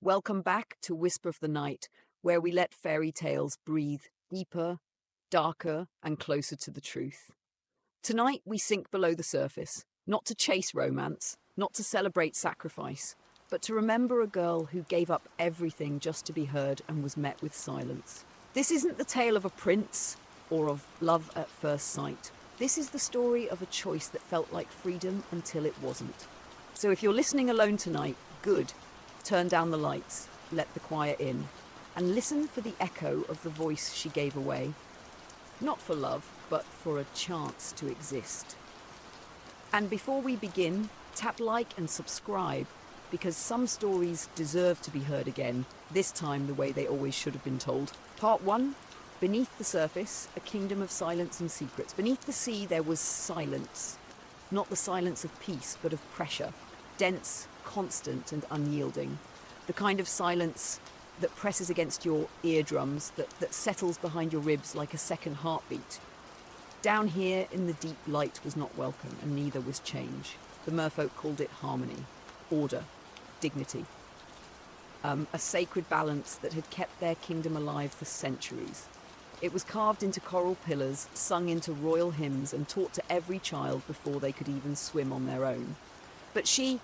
Welcome back to Whisper of the Night, where we let fairy tales breathe deeper, darker, and closer to the truth. Tonight, we sink below the surface, not to chase romance, not to celebrate sacrifice, but to remember a girl who gave up everything just to be heard and was met with silence. This isn't the tale of a prince or of love at first sight. This is the story of a choice that felt like freedom until it wasn't. So if you're listening alone tonight, good. Turn down the lights, let the quiet in, and listen for the echo of the voice she gave away. Not for love, but for a chance to exist. And before we begin, tap like and subscribe, because some stories deserve to be heard again, this time the way they always should have been told. Part 1, Beneath the Surface, a Kingdom of Silence and Secrets. Beneath the sea there was silence. Not the silence of peace, but of pressure. Dense, constant and unyielding. The kind of silence that presses against your eardrums, that settles behind your ribs like a second heartbeat. Down here in the deep, light was not welcome, and neither was change. The merfolk called it harmony, order, dignity. A sacred balance that had kept their kingdom alive for centuries. It was carved into coral pillars, sung into royal hymns, and taught to every child before they could even swim on their own. But she,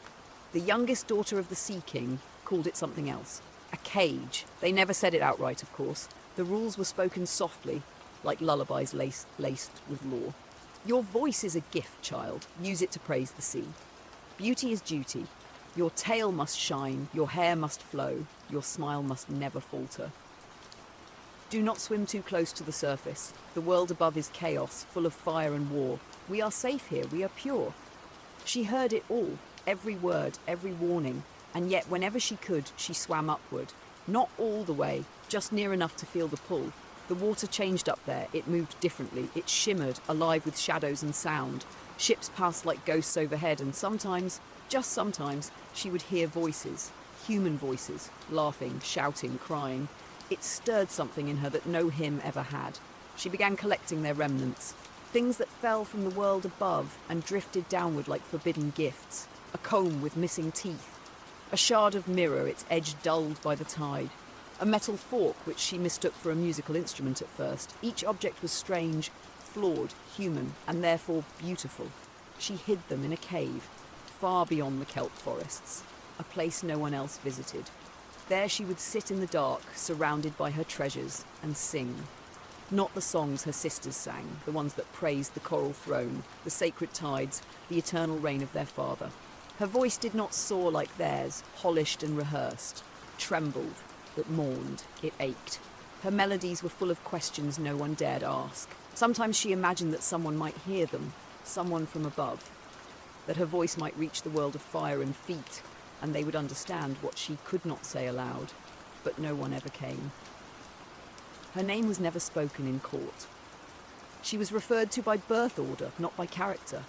the youngest daughter of the Sea King, called it something else. A cage. They never said it outright, of course. The rules were spoken softly, like lullabies laced with lore. Your voice is a gift, child. Use it to praise the sea. Beauty is duty. Your tail must shine, your hair must flow, your smile must never falter. Do not swim too close to the surface. The world above is chaos, full of fire and war. We are safe here, we are pure. She heard it all, every word, every warning, and yet whenever she could, she swam upward. Not all the way, just near enough to feel the pull. The water changed up there, it moved differently, it shimmered, alive with shadows and sound. Ships passed like ghosts overhead, and sometimes, just sometimes, she would hear voices, human voices, laughing, shouting, crying. It stirred something in her that no hymn ever had. She began collecting their remnants, things that fell from the world above and drifted downward like forbidden gifts. A comb with missing teeth, a shard of mirror, its edge dulled by the tide, a metal fork which she mistook for a musical instrument at first. Each object was strange, flawed, human, and therefore beautiful. She hid them in a cave, far beyond the kelp forests, a place no one else visited. There she would sit in the dark, surrounded by her treasures, and sing. Not the songs her sisters sang, the ones that praised the coral throne, the sacred tides, the eternal reign of their father. Her voice did not soar like theirs, polished and rehearsed, trembled, but mourned, it ached. Her melodies were full of questions no one dared ask. Sometimes she imagined that someone might hear them, someone from above, that her voice might reach the world of fire and feet, and they would understand what she could not say aloud, but no one ever came. Her name was never spoken in court. She was referred to by birth order, not by character.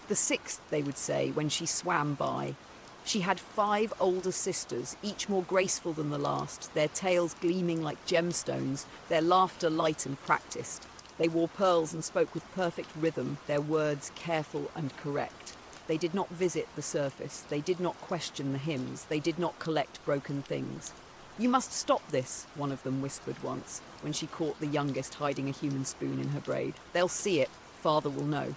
The sixth, they would say, when she swam by. She had 5 older sisters, each more graceful than the last, their tails gleaming like gemstones, their laughter light and practiced. They wore pearls and spoke with perfect rhythm, their words careful and correct. They did not visit the surface, they did not question the hymns, they did not collect broken things. "You must stop this," one of them whispered once, when she caught the youngest hiding a human spoon in her braid. "They'll see it, father will know."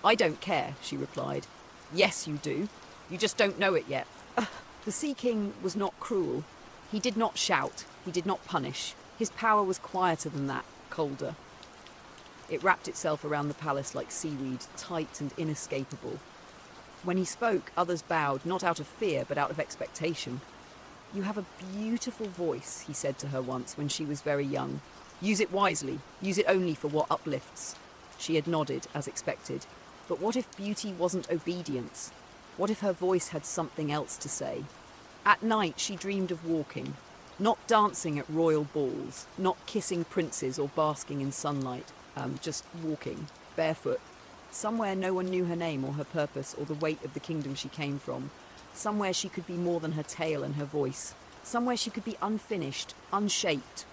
"I don't care," she replied. "Yes, you do. You just don't know it yet." The Sea King was not cruel. He did not shout. He did not punish. His power was quieter than that, colder. It wrapped itself around the palace like seaweed, tight and inescapable. When he spoke, others bowed, not out of fear, but out of expectation. "You have a beautiful voice," he said to her once when she was very young. "Use it wisely. Use it only for what uplifts." She had nodded, as expected. But what if beauty wasn't obedience? What if her voice had something else to say? At night, she dreamed of walking. Not dancing at royal balls, not kissing princes or basking in sunlight. Just walking, barefoot. Somewhere no one knew her name or her purpose or the weight of the kingdom she came from. Somewhere she could be more than her tail and her voice. Somewhere she could be unfinished, unshaped.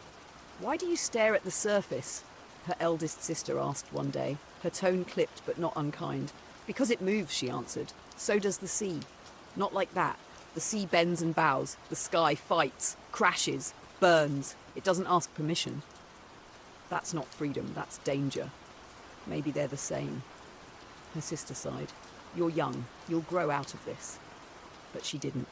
"Why do you stare at the surface?" her eldest sister asked one day, her tone clipped but not unkind. "Because it moves," she answered. "So does the sea. Not like that. The The sea bends and bows, the sky fights, crashes, burns. It doesn't ask permission. That's not freedom, that's danger. Maybe they're the same. Her sister sighed. You're young, you'll grow out of this. But she didn't.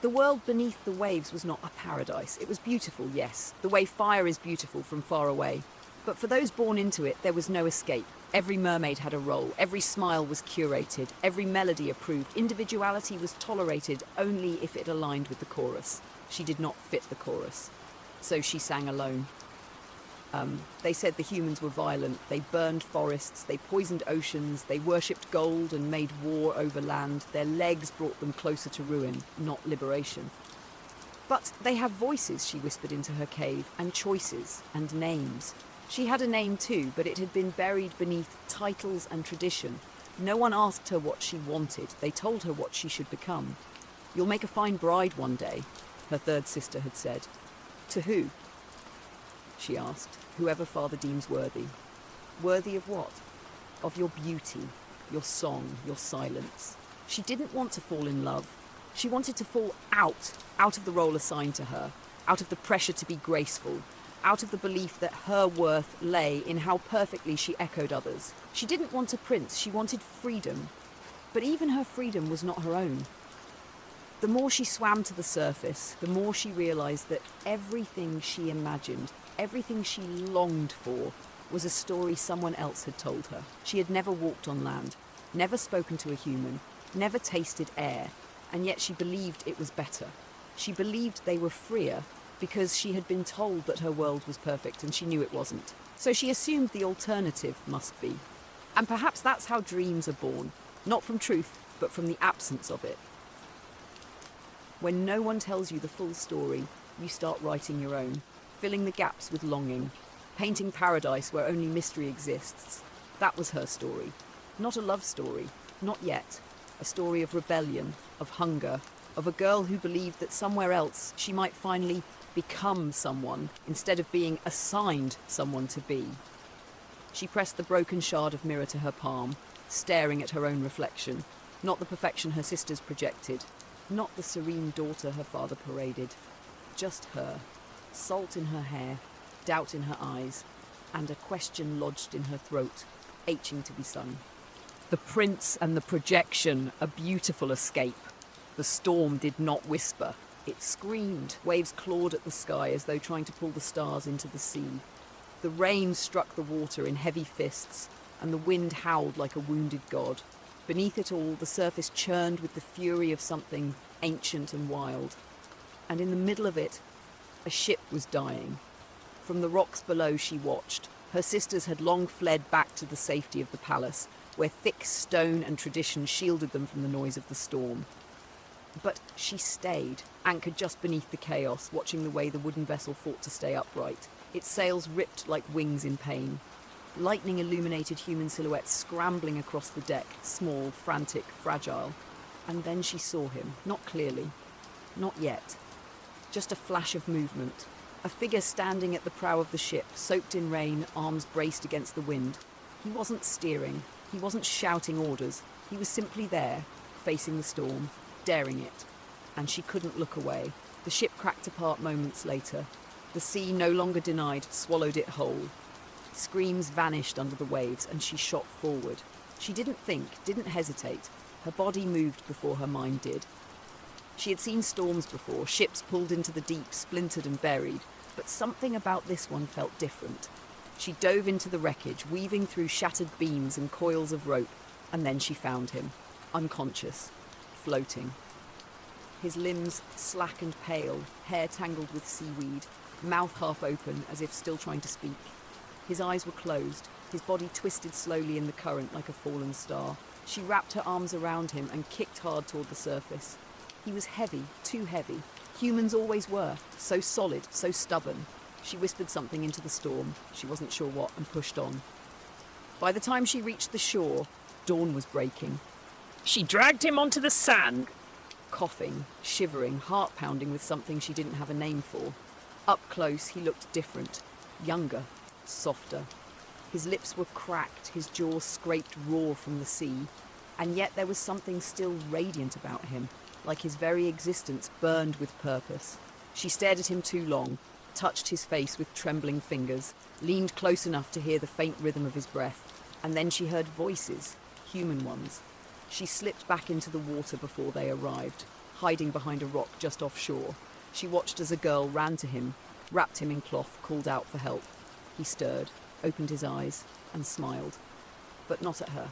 The world beneath the waves was not a paradise. It was beautiful, yes, the way fire is beautiful from far away. But for those born into it, there was no escape. Every mermaid had a role, every smile was curated, every melody approved. Individuality was tolerated only if it aligned with the chorus. She did not fit the chorus, so she sang alone. They said the humans were violent. They burned forests, they poisoned oceans, they worshipped gold and made war over land. Their legs brought them closer to ruin, not liberation. But they have voices, she whispered into her cave, and choices, and names. She had a name too, but it had been buried beneath titles and tradition. No one asked her what she wanted. They told her what she should become. You'll make a fine bride one day, her third sister had said. To who? She asked. Whoever father deems worthy. Worthy of what? Of your beauty, your song, your silence. She didn't want to fall in love. She wanted to fall out of the role assigned to her, out of the pressure to be graceful, out of the belief that her worth lay in how perfectly she echoed others. She didn't want a prince, she wanted freedom. But even her freedom was not her own. The more she swam to the surface, the more she realized that everything she imagined, everything she longed for, was a story someone else had told her. She had never walked on land, never spoken to a human, never tasted air, and yet she believed it was better. She believed they were freer because she had been told that her world was perfect and she knew it wasn't. So she assumed the alternative must be. And perhaps that's how dreams are born, not from truth, but from the absence of it. When no one tells you the full story, you start writing your own, filling the gaps with longing, painting paradise where only mystery exists. That was her story. Not a love story, not yet. A story of rebellion, of hunger, of a girl who believed that somewhere else she might finally become someone instead of being assigned someone to be. She pressed the broken shard of mirror to her palm, staring at her own reflection, not the perfection her sisters projected, not the serene daughter her father paraded, just her, salt in her hair, doubt in her eyes, and a question lodged in her throat, aching to be sung. The prince and the projection, a beautiful escape. The storm did not whisper, it screamed. Waves clawed at the sky as though trying to pull the stars into the sea. The rain struck the water in heavy fists, and the wind howled like a wounded god. Beneath it all, the surface churned with the fury of something ancient and wild. And in the middle of it, a ship was dying. From the rocks below she watched. Her sisters had long fled back to the safety of the palace, where thick stone and tradition shielded them from the noise of the storm. But she stayed, anchored just beneath the chaos, watching the way the wooden vessel fought to stay upright. Its sails ripped like wings in pain. Lightning illuminated human silhouettes scrambling across the deck, small, frantic, fragile. And then she saw him, not clearly, not yet. Just a flash of movement. A figure standing at the prow of the ship, soaked in rain, arms braced against the wind. He wasn't steering, he wasn't shouting orders. He was simply there, facing the storm, daring it. And she couldn't look away. The ship cracked apart moments later. The sea, no longer denied, swallowed it whole. Screams vanished under the waves, and she shot forward. She didn't think, didn't hesitate. Her body moved before her mind did. She had seen storms before, ships pulled into the deep, splintered and buried, but something about this one felt different. She dove into the wreckage, weaving through shattered beams and coils of rope, and then she found him, unconscious, floating. His limbs slack and pale, hair tangled with seaweed, mouth half open as if still trying to speak. His eyes were closed, his body twisted slowly in the current like a fallen star. She wrapped her arms around him and kicked hard toward the surface. He was heavy, too heavy. Humans always were, so solid, so stubborn. She whispered something into the storm, she wasn't sure what, and pushed on. By the time she reached the shore, dawn was breaking. She dragged him onto the sand. Coughing, shivering, heart-pounding with something she didn't have a name for. Up close, he looked different, younger, softer. His lips were cracked, his jaw scraped raw from the sea, and yet there was something still radiant about him, like his very existence burned with purpose. She stared at him too long, touched his face with trembling fingers, leaned close enough to hear the faint rhythm of his breath, and then she heard voices, human ones. She slipped back into the water before they arrived, hiding behind a rock just offshore. She watched as a girl ran to him, wrapped him in cloth, called out for help. He stirred, opened his eyes, and smiled, but not at her.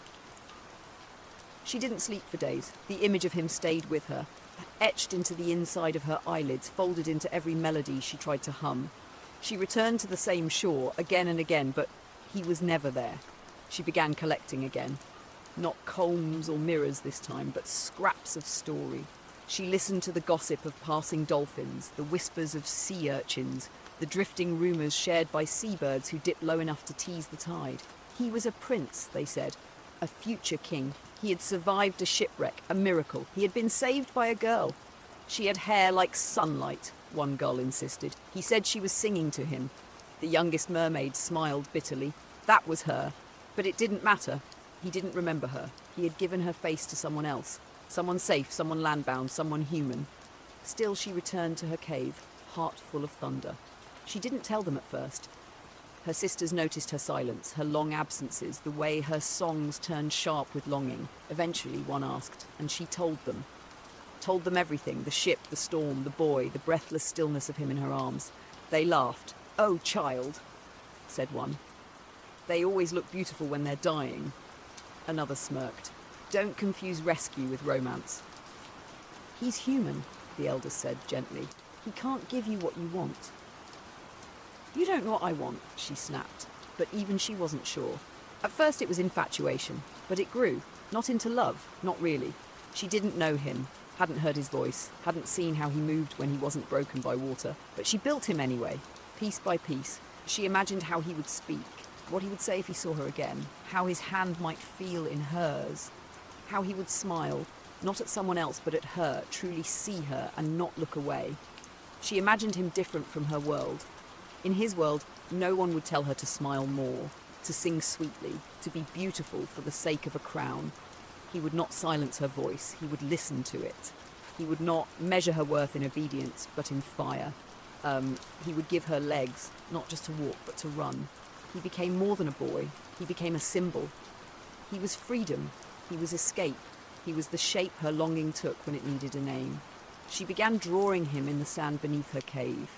She didn't sleep for days. The image of him stayed with her, etched into the inside of her eyelids, folded into every melody she tried to hum. She returned to the same shore again and again, but he was never there. She began collecting again. Not combs or mirrors this time, but scraps of story. She listened to the gossip of passing dolphins, the whispers of sea urchins, the drifting rumours shared by seabirds who dipped low enough to tease the tide. He was a prince, they said, a future king. He had survived a shipwreck, a miracle. He had been saved by a girl. She had hair like sunlight, one gull insisted. He said she was singing to him. The youngest mermaid smiled bitterly. That was her. But it didn't matter. He didn't remember her. He had given her face to someone else. Someone safe, someone landbound, someone human. Still she returned to her cave, heart full of thunder. She didn't tell them at first. Her sisters noticed her silence, her long absences, the way her songs turned sharp with longing. Eventually one asked, and she told them. Told them everything, the ship, the storm, the boy, the breathless stillness of him in her arms. They laughed. "Oh, child," said one. "They always look beautiful when they're dying." Another smirked. "Don't confuse rescue with romance." "He's human," the eldest said gently. "He can't give you what you want." "You don't know what I want," she snapped, but even she wasn't sure. At first it was infatuation, but it grew, not into love, not really. She didn't know him, hadn't heard his voice, hadn't seen how he moved when he wasn't broken by water, but she built him anyway, piece by piece. She imagined how he would speak, what he would say if he saw her again, how his hand might feel in hers, how he would smile, not at someone else but at her, truly see her and not look away. She imagined him different from her world. In his world, no one would tell her to smile more, to sing sweetly, to be beautiful for the sake of a crown. He would not silence her voice, he would listen to it. He would not measure her worth in obedience, but in fire. He would give her legs, not just to walk, but to run. He became more than a boy, he became a symbol. He was freedom, he was escape, he was the shape her longing took when it needed a name. She began drawing him in the sand beneath her cave.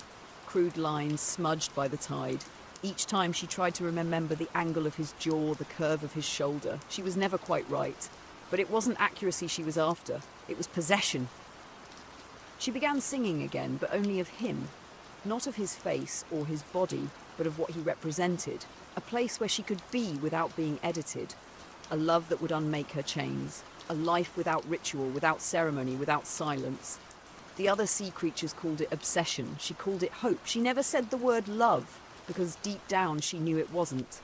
Crude lines smudged by the tide. Each time she tried to remember the angle of his jaw, the curve of his shoulder. She was never quite right. But it wasn't accuracy she was after. It was possession. She began singing again, but only of him. Not of his face or his body, but of what he represented. A place where she could be without being edited. A love that would unmake her chains. A life without ritual, without ceremony, without silence. The other sea creatures called it obsession. She called it hope. She never said the word love, because deep down she knew it wasn't.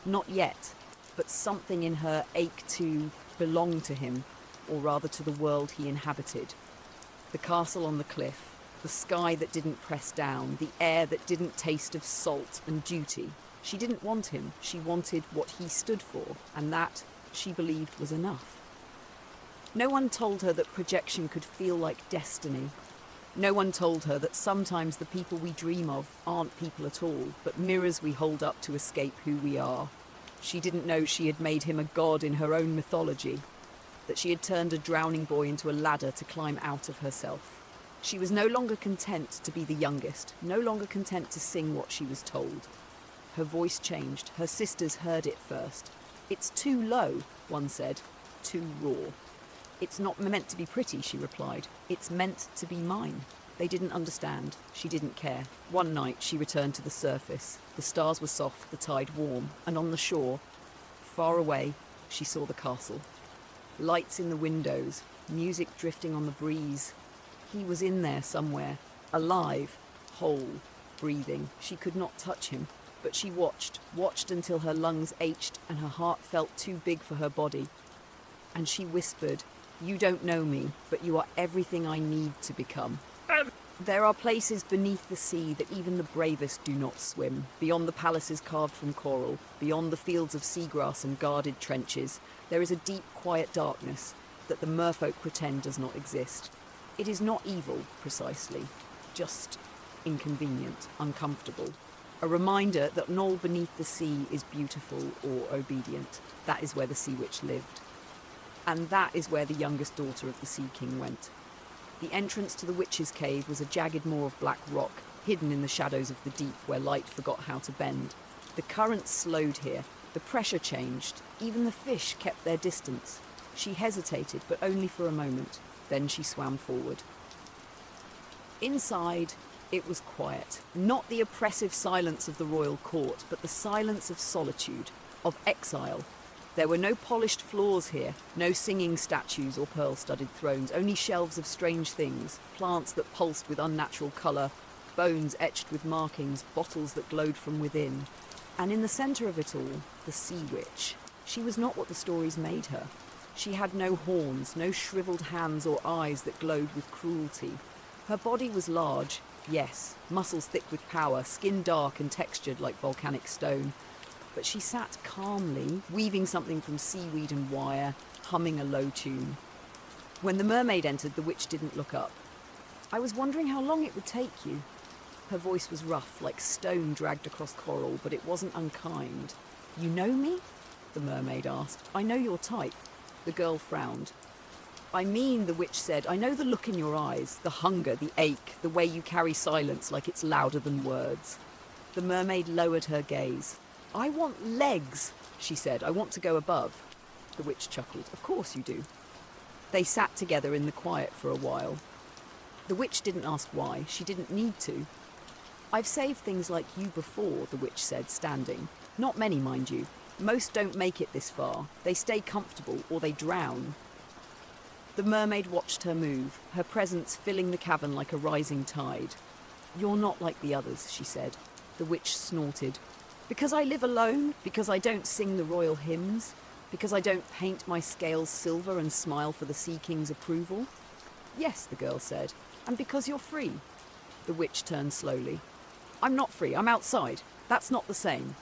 Not yet, but something in her ached to belong to him, or rather to the world he inhabited. The castle on the cliff, the sky that didn't press down, the air that didn't taste of salt and duty. She didn't want him. She wanted what he stood for, and that, she believed, was enough. No one told her that projection could feel like destiny. No one told her that sometimes the people we dream of aren't people at all, but mirrors we hold up to escape who we are. She didn't know she had made him a god in her own mythology, that she had turned a drowning boy into a ladder to climb out of herself. She was no longer content to be the youngest, no longer content to sing what she was told. Her voice changed. Her sisters heard it first. "It's too low," one said, "too raw." "It's not meant to be pretty," she replied. "It's meant to be mine." They didn't understand. She didn't care. One night she returned to the surface. The stars were soft, the tide warm, and on the shore, far away, she saw the castle. Lights in the windows, music drifting on the breeze. He was in there somewhere, alive, whole, breathing. She could not touch him, but she watched until her lungs ached and her heart felt too big for her body. And she whispered, "You don't know me, but you are everything I need to become." There are places beneath the sea that even the bravest do not swim, beyond the palaces carved from coral, beyond the fields of seagrass and guarded trenches. There is a deep, quiet darkness that the merfolk pretend does not exist. It is not evil, precisely, just inconvenient, uncomfortable. A reminder that all beneath the sea is beautiful or obedient. That is where the sea witch lived. And that is where the youngest daughter of the Sea King went. The entrance to the witch's cave was a jagged moor of black rock, hidden in the shadows of the deep where light forgot how to bend. The current slowed here, the pressure changed, even the fish kept their distance. She hesitated, but only for a moment. Then she swam forward. Inside, it was quiet. Not the oppressive silence of the royal court, but the silence of solitude, of exile. There were no polished floors here, no singing statues or pearl-studded thrones, only shelves of strange things, plants that pulsed with unnatural colour, bones etched with markings, bottles that glowed from within. And in the centre of it all, the sea witch. She was not what the stories made her. She had no horns, no shriveled hands or eyes that glowed with cruelty. Her body was large, yes, muscles thick with power, skin dark and textured like volcanic stone. But she sat calmly, weaving something from seaweed and wire, humming a low tune. When the mermaid entered, the witch didn't look up. "I was wondering how long it would take you." Her voice was rough, like stone dragged across coral, but it wasn't unkind. "You know me?" the mermaid asked. "I know your type." The girl frowned. "I mean," the witch said, "I know the look in your eyes, the hunger, the ache, the way you carry silence like it's louder than words." The mermaid lowered her gaze. "I want legs," she said. "I want to go above." The witch chuckled. "Of course you do." They sat together in the quiet for a while. The witch didn't ask why. She didn't need to. "I've saved things like you before," the witch said, standing. "Not many, mind you. Most don't make it this far. They stay comfortable or they drown." The mermaid watched her move, her presence filling the cavern like a rising tide. "You're not like the others," she said. The witch snorted. "Because I live alone? Because I don't sing the royal hymns? Because I don't paint my scales silver and smile for the Sea King's approval?" "Yes," the girl said. "And because you're free." The witch turned slowly. "I'm not free. I'm outside. That's not the same."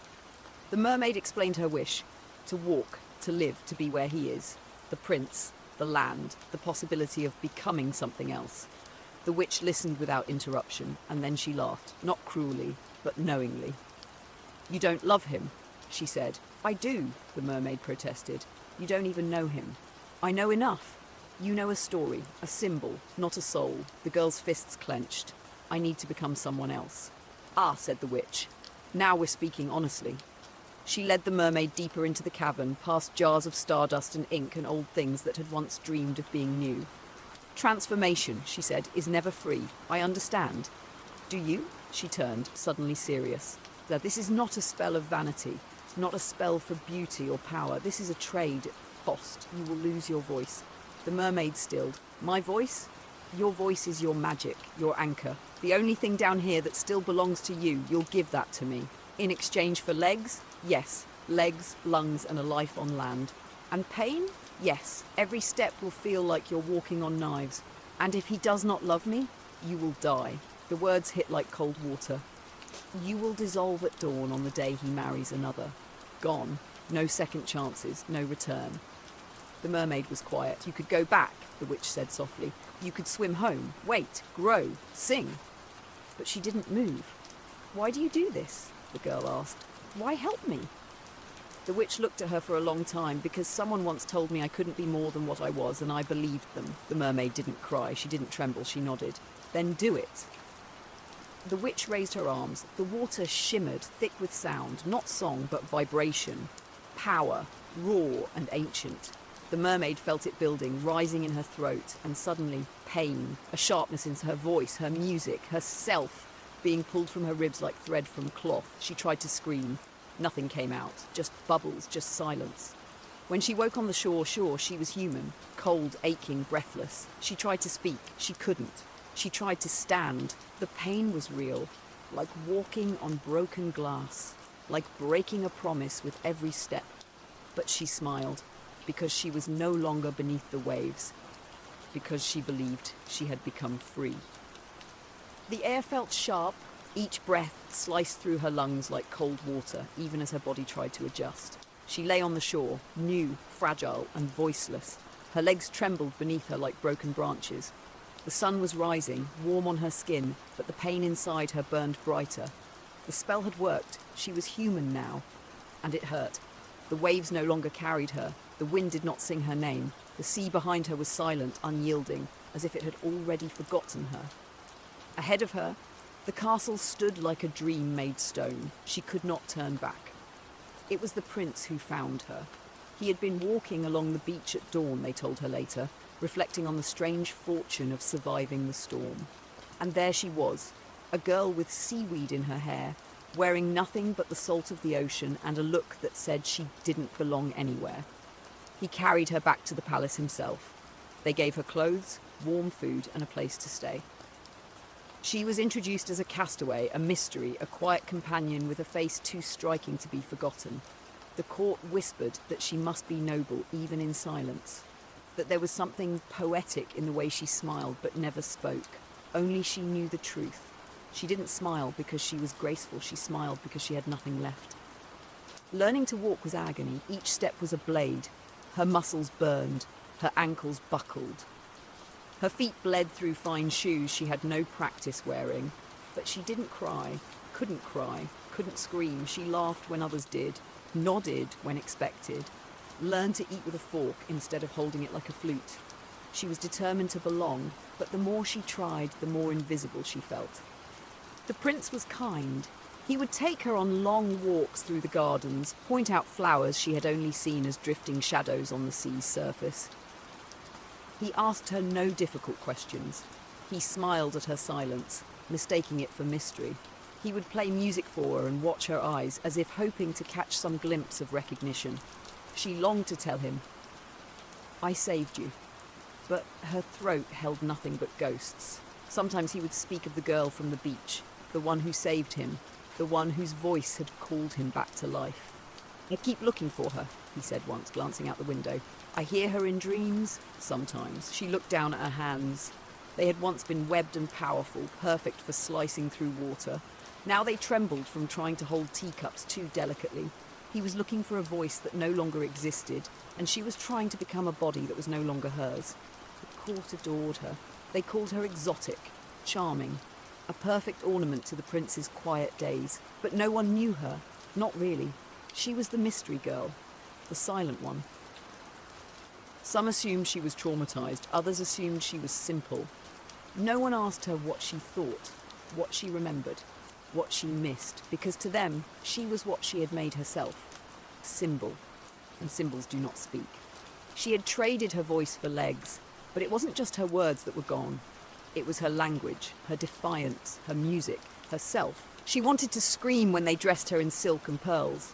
The mermaid explained her wish. To walk, to live, to be where he is. The prince, the land, the possibility of becoming something else. The witch listened without interruption, and then she laughed, not cruelly, but knowingly. "You don't love him," she said. "I do," the mermaid protested. "You don't even know him." "I know enough. You know a story, a symbol, not a soul." The girl's fists clenched. "I need to become someone else." "Ah," said the witch. "Now we're speaking honestly." She led the mermaid deeper into the cavern, past jars of stardust and ink and old things that had once dreamed of being new. "Transformation," she said, "is never free. I understand." "Do you?" She turned, suddenly serious. "This is not a spell of vanity, not a spell for beauty or power. This is a trade. Cost. You will lose your voice." The mermaid stilled. "My voice? Your voice is your magic, your anchor. The only thing down here that still belongs to you, you'll give that to me. In exchange for legs? Yes, legs, lungs, and a life on land. And pain? Yes, every step will feel like you're walking on knives. And if he does not love me, you will die." The words hit like cold water. "You will dissolve at dawn on the day he marries another. Gone. No second chances, no return." The mermaid was quiet. "You could go back," the witch said softly. "You could swim home, wait, grow, sing." But she didn't move. "Why do you do this?" the girl asked. "Why help me?" The witch looked at her for a long time. "Because someone once told me I couldn't be more than what I was, and I believed them." The mermaid didn't cry. She didn't tremble. She nodded. "Then do it." The witch raised her arms. The water shimmered, thick with sound, not song, but vibration. Power, raw and ancient. The mermaid felt it building, rising in her throat, and suddenly pain, a sharpness in her voice, her music, herself, being pulled from her ribs like thread from cloth. She tried to scream. Nothing came out, just bubbles, just silence. When she woke on the shore, she was human, cold, aching, breathless. She tried to speak. She couldn't. She tried to stand. The pain was real, like walking on broken glass, like breaking a promise with every step. But she smiled, because she was no longer beneath the waves, because she believed she had become free. The air felt sharp, each breath sliced through her lungs like cold water, even as her body tried to adjust. She lay on the shore, new, fragile, and voiceless. Her legs trembled beneath her like broken branches. The sun was rising, warm on her skin, but the pain inside her burned brighter. The spell had worked. She was human now. And it hurt. The waves no longer carried her. The wind did not sing her name. The sea behind her was silent, unyielding, as if it had already forgotten her. Ahead of her, the castle stood like a dream made stone. She could not turn back. It was the prince who found her. He had been walking along the beach at dawn, they told her later, reflecting on the strange fortune of surviving the storm. And there she was, a girl with seaweed in her hair, wearing nothing but the salt of the ocean and a look that said she didn't belong anywhere. He carried her back to the palace himself. They gave her clothes, warm food, and a place to stay. She was introduced as a castaway, a mystery, a quiet companion with a face too striking to be forgotten. The court whispered that she must be noble even in silence, that there was something poetic in the way she smiled but never spoke. Only she knew the truth. She didn't smile because she was graceful, she smiled because she had nothing left. Learning to walk was agony. Each step was a blade. Her muscles burned, her ankles buckled. Her feet bled through fine shoes she had no practice wearing. But she didn't cry, couldn't scream. She laughed when others did, nodded when expected, learned to eat with a fork instead of holding it like a flute. She was determined to belong, but the more she tried, the more invisible she felt. The prince was kind. He would take her on long walks through the gardens, point out flowers she had only seen as drifting shadows on the sea's surface. He asked her no difficult questions. He smiled at her silence, mistaking it for mystery. He would play music for her and watch her eyes, as if hoping to catch some glimpse of recognition. She longed to tell him, "I saved you." But her throat held nothing but ghosts. Sometimes he would speak of the girl from the beach, the one who saved him, the one whose voice had called him back to life. "I keep looking for her," he said once, glancing out the window. "I hear her in dreams." Sometimes she looked down at her hands. They had once been webbed and powerful, perfect for slicing through water. Now they trembled from trying to hold teacups too delicately. He was looking for a voice that no longer existed, and she was trying to become a body that was no longer hers. The court adored her. They called her exotic, charming, a perfect ornament to the prince's quiet days. But no one knew her, not really. She was the mystery girl, the silent one. Some assumed she was traumatized, others assumed she was simple. No one asked her what she thought, what she remembered, what she missed, because to them, she was what she had made herself. Symbol. And symbols do not speak. She had traded her voice for legs, but it wasn't just her words that were gone. It was her language, her defiance, her music, herself. She wanted to scream when they dressed her in silk and pearls.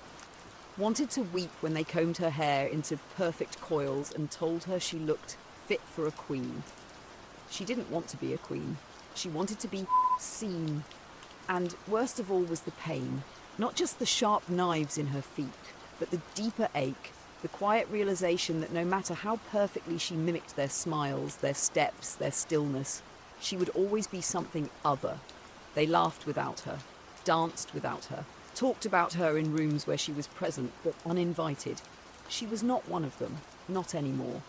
Wanted to weep when they combed her hair into perfect coils and told her she looked fit for a queen. She didn't want to be a queen. She wanted to be seen. And worst of all was the pain. Not just the sharp knives in her feet, but the deeper ache, the quiet realization that no matter how perfectly she mimicked their smiles, their steps, their stillness, she would always be something other. They laughed without her, danced without her, talked about her in rooms where she was present but uninvited. She was not one of them, not anymore.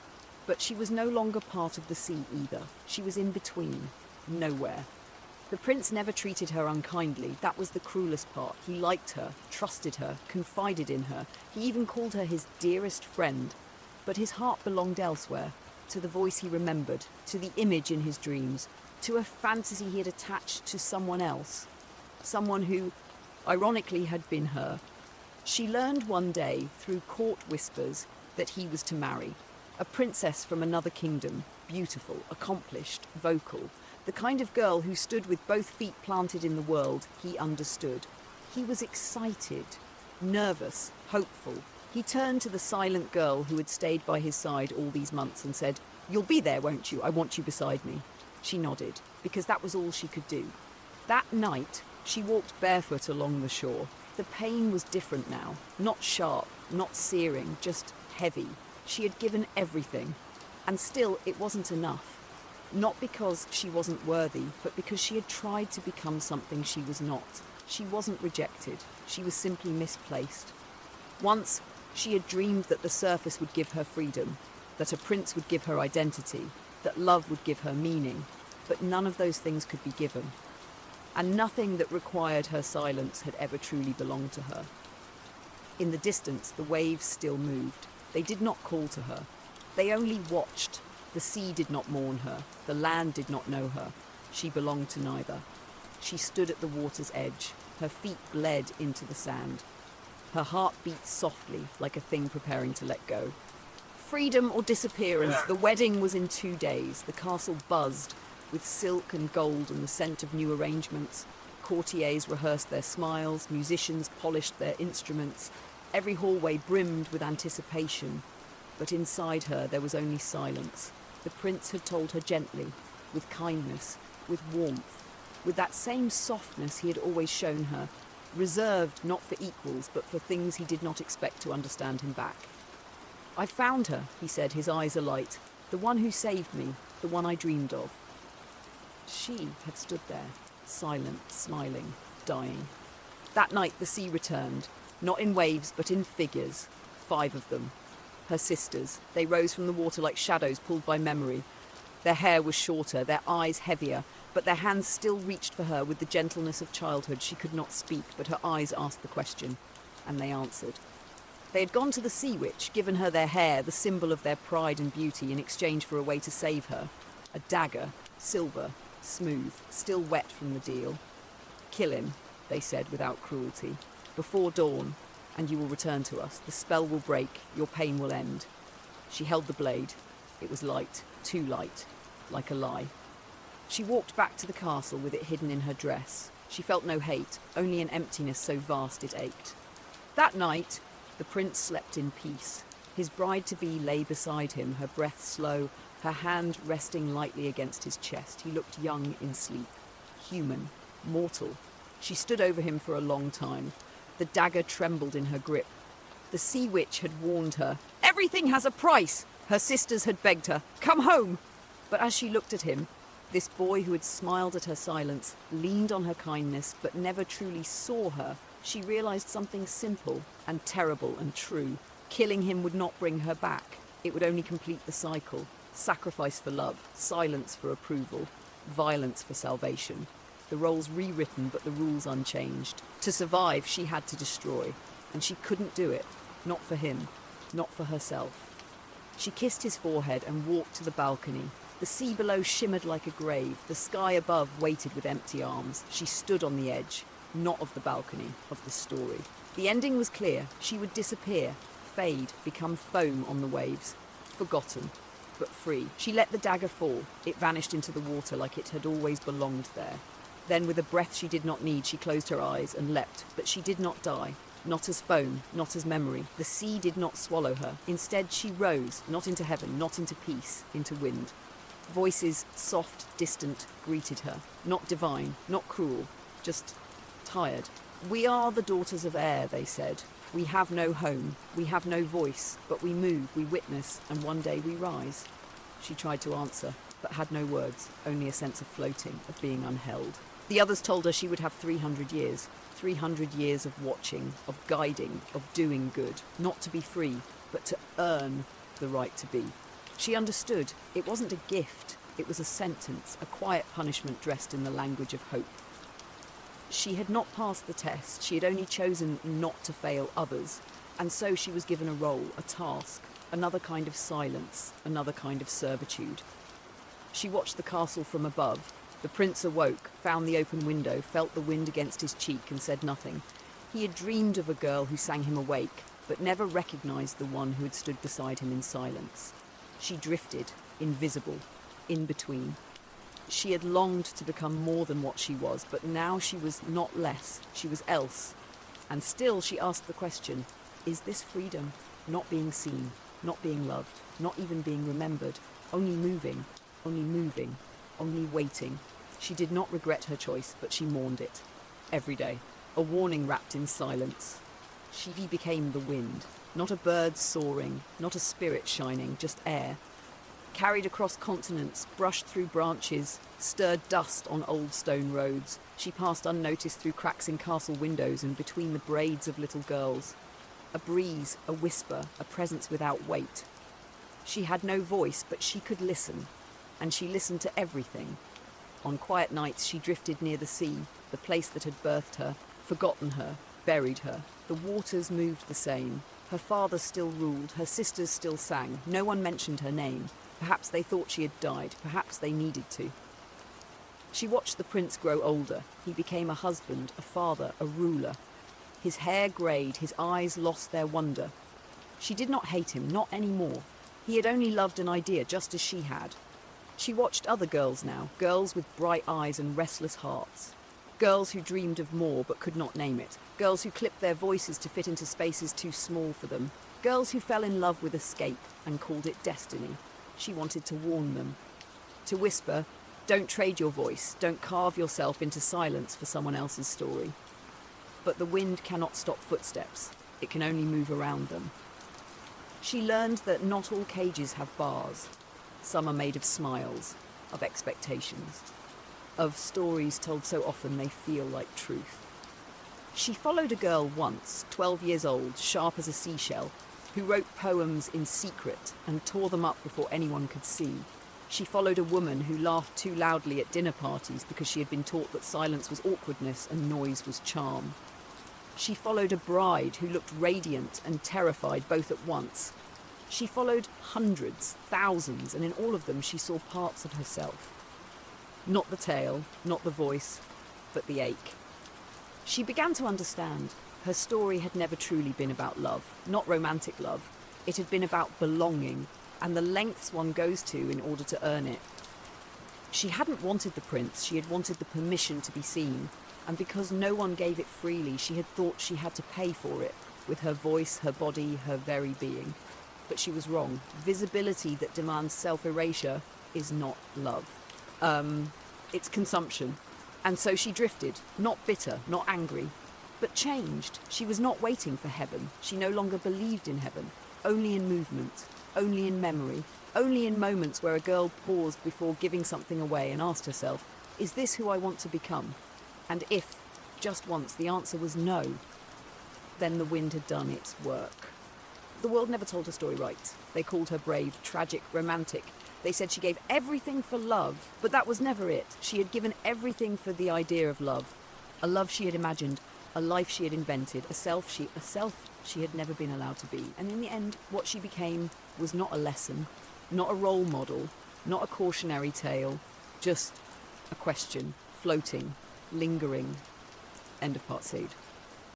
But she was no longer part of the sea either. She was in between, nowhere. The prince never treated her unkindly. That was the cruelest part. He liked her, trusted her, confided in her. He even called her his dearest friend. But his heart belonged elsewhere, to the voice he remembered, to the image in his dreams, to a fantasy he had attached to someone else. Someone who, ironically, had been her. She learned one day, through court whispers, that he was to marry. A princess from another kingdom, beautiful, accomplished, vocal. The kind of girl who stood with both feet planted in the world. He understood. He was excited, nervous, hopeful. He turned to the silent girl who had stayed by his side all these months and said, "You'll be there, won't you? I want you beside me." She nodded, because that was all she could do. That night, she walked barefoot along the shore. The pain was different now. Not sharp, not searing, just heavy. She had given everything. And still, it wasn't enough. Not because she wasn't worthy, but because she had tried to become something she was not. She wasn't rejected. She was simply misplaced. Once, she had dreamed that the surface would give her freedom, that a prince would give her identity, that love would give her meaning. but none of those things could be given. And nothing that required her silence had ever truly belonged to her. In the distance, the waves still moved. They did not call to her. They only watched. The sea did not mourn her. The land did not know her. She belonged to neither. She stood at the water's edge. Her feet bled into the sand. Her heart beat softly, like a thing preparing to let go. Freedom or disappearance. The wedding was in 2 days. The castle buzzed with silk and gold and the scent of new arrangements. Courtiers rehearsed their smiles. Musicians polished their instruments. Every hallway brimmed with anticipation. But inside her there was only silence. The prince had told her gently, with kindness, with warmth, with that same softness he had always shown her, reserved not for equals, but for things he did not expect to understand him back. "I found her," he said, his eyes alight, "the one who saved me, the one I dreamed of." She had stood there, silent, smiling, dying. That night the sea returned, not in waves, but in figures, 5 of them. Her sisters. They rose from the water like shadows pulled by memory. Their hair was shorter, their eyes heavier, but their hands still reached for her with the gentleness of childhood. She could not speak, but her eyes asked the question, and they answered. They had gone to the sea witch, given her their hair, the symbol of their pride and beauty, in exchange for a way to save her. A dagger, silver, smooth, still wet from the deal. "Kill him," they said without cruelty, "before dawn, and you will return to us. The spell will break, your pain will end." She held the blade. It was light, too light, like a lie. She walked back to the castle with it hidden in her dress. She felt no hate, only an emptiness so vast it ached. That night, the prince slept in peace. His bride-to-be lay beside him, her breath slow, her hand resting lightly against his chest. He looked young in sleep, human, mortal. She stood over him for a long time. The dagger trembled in her grip. The sea witch had warned her. Everything has a price! Her sisters had begged her, "Come home!" But as she looked at him, this boy who had smiled at her silence, leaned on her kindness, but never truly saw her, she realized something simple and terrible and true. Killing him would not bring her back. It would only complete the cycle. Sacrifice for love, silence for approval, violence for salvation. The roles rewritten, but the rules unchanged. To survive, she had to destroy. And she couldn't do it. Not for him. Not for herself. She kissed his forehead and walked to the balcony. The sea below shimmered like a grave. The sky above waited with empty arms. She stood on the edge, not of the balcony, of the story. The ending was clear. She would disappear, fade, become foam on the waves. Forgotten, but free. She let the dagger fall. It vanished into the water like it had always belonged there. Then, with a breath she did not need, she closed her eyes and leapt. But she did not die. Not as foam, not as memory. The sea did not swallow her. Instead, she rose, not into heaven, not into peace, into wind. Voices, soft, distant, greeted her. Not divine, not cruel, just tired. "We are the daughters of air," they said. "We have no home, we have no voice, but we move, we witness, and one day we rise." She tried to answer, but had no words, only a sense of floating, of being unheld. The others told her she would have 300 years. 300 years of watching, of guiding, of doing good. Not to be free, but to earn the right to be. She understood. It wasn't a gift. It was a sentence, a quiet punishment dressed in the language of hope. She had not passed the test. She had only chosen not to fail others. And so she was given a role, a task, another kind of silence, another kind of servitude. She watched the castle from above. The prince awoke, found the open window, felt the wind against his cheek and said nothing. He had dreamed of a girl who sang him awake, but never recognized the one who had stood beside him in silence. She drifted, invisible, in between. She had longed to become more than what she was, but now she was not less, she was else. And still she asked the question, is this freedom? Not being seen, not being loved, not even being remembered, only moving, only waiting. She did not regret her choice, but she mourned it. Every day. A warning wrapped in silence. She became the wind. Not a bird soaring, not a spirit shining, just air. Carried across continents, brushed through branches, stirred dust on old stone roads. She passed unnoticed through cracks in castle windows and between the braids of little girls. A breeze, a whisper, a presence without weight. She had no voice, but she could listen. And she listened to everything. On quiet nights, she drifted near the sea, the place that had birthed her, forgotten her, buried her. The waters moved the same. Her father still ruled, her sisters still sang. No one mentioned her name. Perhaps they thought she had died, perhaps they needed to. She watched the prince grow older. He became a husband, a father, a ruler. His hair greyed, his eyes lost their wonder. She did not hate him, not anymore. He had only loved an idea, just as she had. She watched other girls now, girls with bright eyes and restless hearts. Girls who dreamed of more but could not name it. Girls who clipped their voices to fit into spaces too small for them. Girls who fell in love with escape and called it destiny. She wanted to warn them. To whisper, don't trade your voice, don't carve yourself into silence for someone else's story. But the wind cannot stop footsteps. It can only move around them. She learned that not all cages have bars. Some are made of smiles, of expectations, of stories told so often they feel like truth. She followed a girl once, 12 years old, sharp as a seashell, who wrote poems in secret and tore them up before anyone could see. She followed a woman who laughed too loudly at dinner parties because she had been taught that silence was awkwardness and noise was charm. She followed a bride who looked radiant and terrified both at once. She followed hundreds, thousands, and in all of them she saw parts of herself. Not the tale, not the voice, but the ache. She began to understand. Her story had never truly been about love, not romantic love. It had been about belonging, and the lengths one goes to in order to earn it. She hadn't wanted the prince, she had wanted the permission to be seen, and because no one gave it freely, she had thought she had to pay for it, with her voice, her body, her very being. But she was wrong. Visibility that demands self-erasure is not love. It's consumption. And so she drifted, not bitter, not angry, but changed. She was not waiting for heaven. She no longer believed in heaven, only in movement, only in memory, only in moments where a girl paused before giving something away and asked herself, is this who I want to become? And if, just once, the answer was no, then the wind had done its work. The world never told her story right. They called her brave, tragic, romantic. They said she gave everything for love, but that was never it. She had given everything for the idea of love. A love she had imagined, a life she had invented, a self she had never been allowed to be. And in the end, what she became was not a lesson, not a role model, not a cautionary tale, just a question, floating, lingering. End of part C.